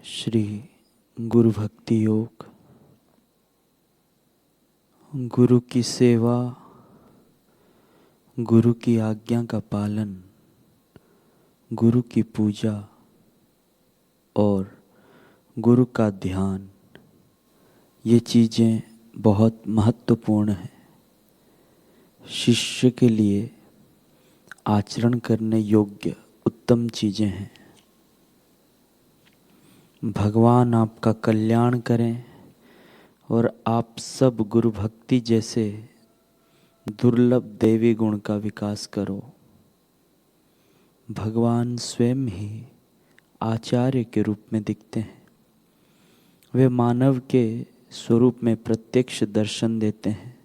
श्री गुरु भक्ति योग। गुरु की सेवा, गुरु की आज्ञा का पालन, गुरु की पूजा और गुरु का ध्यान, ये चीज़ें बहुत महत्वपूर्ण हैं। शिष्य के लिए आचरण करने योग्य उत्तम चीज़ें हैं। भगवान आपका कल्याण करें और आप सब गुरु भक्ति जैसे दुर्लभ देवी गुण का विकास करो। भगवान स्वयं ही आचार्य के रूप में दिखते हैं। वे मानव के स्वरूप में प्रत्यक्ष दर्शन देते हैं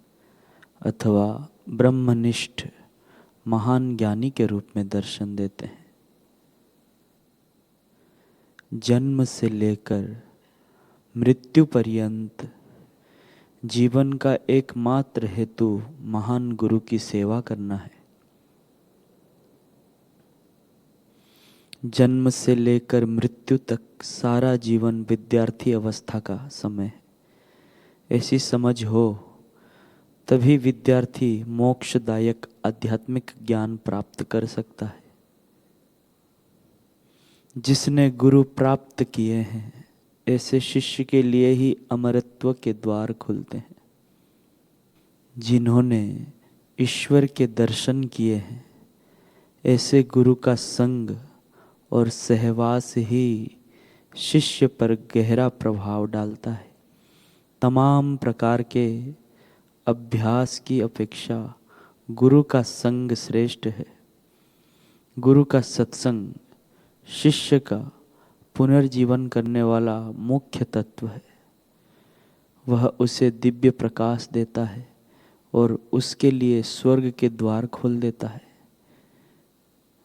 अथवा ब्रह्मनिष्ठ महान ज्ञानी के रूप में दर्शन देते हैं। जन्म से लेकर मृत्यु पर्यंत जीवन का एकमात्र हेतु महान गुरु की सेवा करना है। जन्म से लेकर मृत्यु तक सारा जीवन विद्यार्थी अवस्था का समय है। ऐसी समझ हो तभी विद्यार्थी मोक्षदायक आध्यात्मिक ज्ञान प्राप्त कर सकता है। जिसने गुरु प्राप्त किए हैं ऐसे शिष्य के लिए ही अमरत्व के द्वार खुलते हैं। जिन्होंने ईश्वर के दर्शन किए हैं ऐसे गुरु का संग और सहवास ही शिष्य पर गहरा प्रभाव डालता है। तमाम प्रकार के अभ्यास की अपेक्षा गुरु का संग श्रेष्ठ है। गुरु का सत्संग शिष्य का पुनर्जीवन करने वाला मुख्य तत्व है। वह उसे दिव्य प्रकाश देता है और उसके लिए स्वर्ग के द्वार खोल देता है।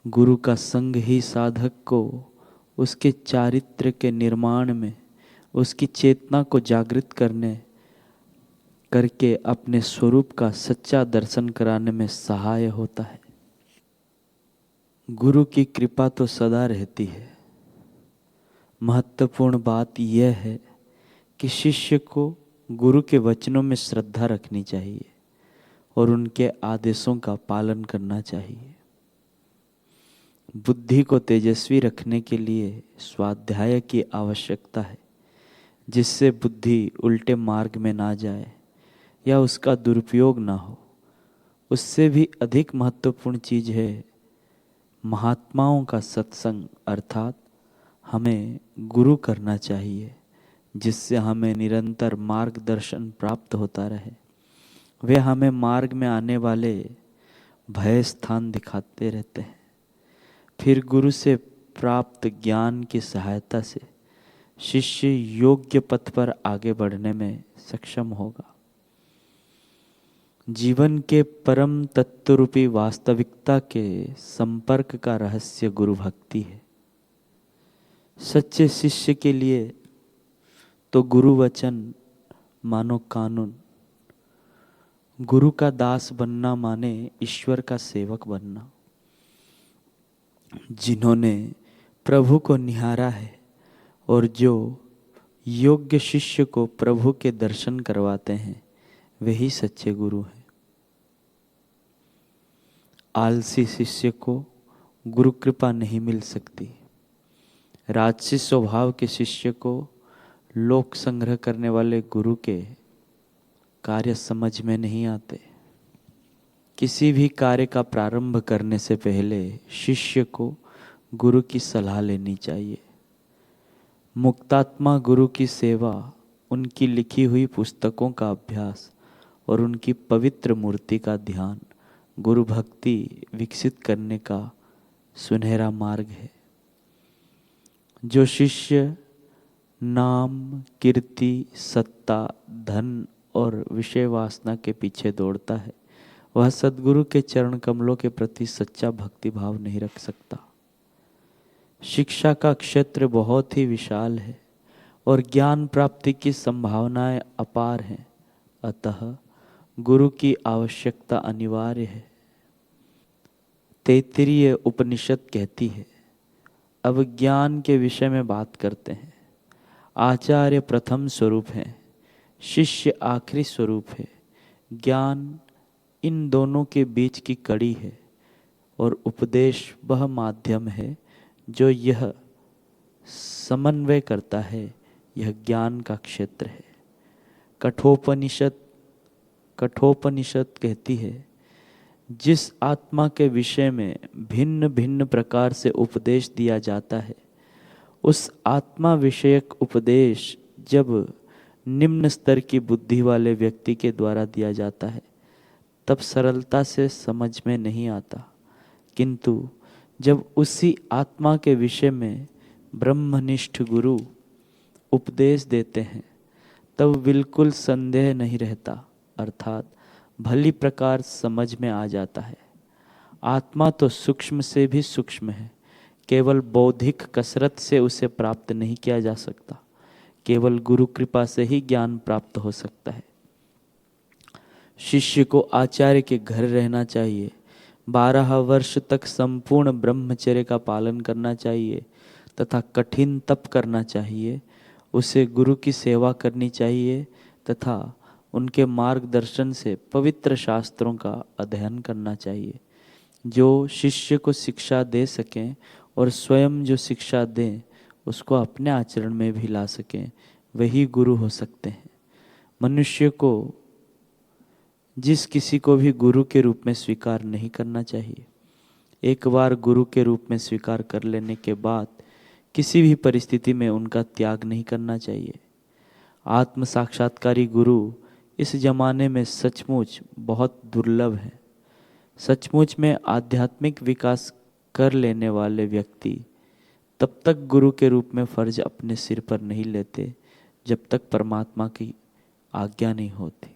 गुरु का संग ही साधक को उसके चारित्र के निर्माण में, उसकी चेतना को जागृत करके अपने स्वरूप का सच्चा दर्शन कराने में सहाय होता है। गुरु की कृपा तो सदा रहती है। महत्वपूर्ण बात यह है कि शिष्य को गुरु के वचनों में श्रद्धा रखनी चाहिए और उनके आदेशों का पालन करना चाहिए। बुद्धि को तेजस्वी रखने के लिए स्वाध्याय की आवश्यकता है, जिससे बुद्धि उल्टे मार्ग में ना जाए या उसका दुरुपयोग ना हो। उससे भी अधिक महत्वपूर्ण चीज है महात्माओं का सत्संग, अर्थात हमें गुरु करना चाहिए जिससे हमें निरंतर मार्गदर्शन प्राप्त होता रहे। वे हमें मार्ग में आने वाले भय स्थान दिखाते रहते हैं। फिर गुरु से प्राप्त ज्ञान की सहायता से शिष्य योग्य पथ पर आगे बढ़ने में सक्षम होगा। जीवन के परम तत्व रूपी वास्तविकता के संपर्क का रहस्य गुरु भक्ति है। सच्चे शिष्य के लिए तो गुरु वचन मानो कानून। गुरु का दास बनना माने ईश्वर का सेवक बनना। जिन्होंने प्रभु को निहारा है और जो योग्य शिष्य को प्रभु के दर्शन करवाते हैं वही सच्चे गुरु हैं। आलसी शिष्य को गुरु कृपा नहीं मिल सकती। राजसी स्वभाव के शिष्य को लोक संग्रह करने वाले गुरु के कार्य समझ में नहीं आते। किसी भी कार्य का प्रारंभ करने से पहले शिष्य को गुरु की सलाह लेनी चाहिए। मुक्तात्मा गुरु की सेवा, उनकी लिखी हुई पुस्तकों का अभ्यास और उनकी पवित्र मूर्ति का ध्यान गुरु भक्ति विकसित करने का सुनहरा मार्ग है। जो शिष्य नाम, कीर्ति, सत्ता, धन और विषय वासना के पीछे दौड़ता है वह सद्गुरु के चरण कमलों के प्रति सच्चा भक्ति भाव नहीं रख सकता। शिक्षा का क्षेत्र बहुत ही विशाल है और ज्ञान प्राप्ति की संभावनाएं अपार हैं। अतः गुरु की आवश्यकता अनिवार्य है। तैत्तिरीय उपनिषद कहती है, अब ज्ञान के विषय में बात करते हैं। आचार्य प्रथम स्वरूप है, शिष्य आखिरी स्वरूप है। ज्ञान इन दोनों के बीच की कड़ी है और उपदेश वह माध्यम है जो यह समन्वय करता है। यह ज्ञान का क्षेत्र है। कठोपनिषद कहती है, जिस आत्मा के विषय में भिन्न भिन्न प्रकार से उपदेश दिया जाता है, उस आत्मा विषयक उपदेश जब निम्न स्तर की बुद्धि वाले व्यक्ति के द्वारा दिया जाता है तब सरलता से समझ में नहीं आता, किंतु जब उसी आत्मा के विषय में ब्रह्मनिष्ठ गुरु उपदेश देते हैं तब बिल्कुल संदेह नहीं रहता, अर्थात भली प्रकार समझ में आ जाता है। आत्मा तो सूक्ष्म से भी सूक्ष्म है, केवल बौद्धिक कसरत से उसे प्राप्त नहीं किया जा सकता, केवल गुरु कृपा से ही ज्ञान प्राप्त हो सकता है। शिष्य को आचार्य के घर रहना चाहिए, 12 वर्ष तक संपूर्ण ब्रह्मचर्य का पालन करना चाहिए तथा कठिन तप करना चाहिए। उसे गुरु की सेवा करनी चाहिए तथा उनके मार्गदर्शन से पवित्र शास्त्रों का अध्ययन करना चाहिए। जो शिष्य को शिक्षा दे सकें और स्वयं जो शिक्षा दें उसको अपने आचरण में भी ला सकें, वही गुरु हो सकते हैं। मनुष्य को जिस किसी को भी गुरु के रूप में स्वीकार नहीं करना चाहिए। एक बार गुरु के रूप में स्वीकार कर लेने के बाद किसी भी परिस्थिति में उनका त्याग नहीं करना चाहिए। आत्म साक्षात्कारी गुरु इस जमाने में सचमुच बहुत दुर्लभ है। सचमुच में आध्यात्मिक विकास कर लेने वाले व्यक्ति तब तक गुरु के रूप में फर्ज अपने सिर पर नहीं लेते जब तक परमात्मा की आज्ञा नहीं होती।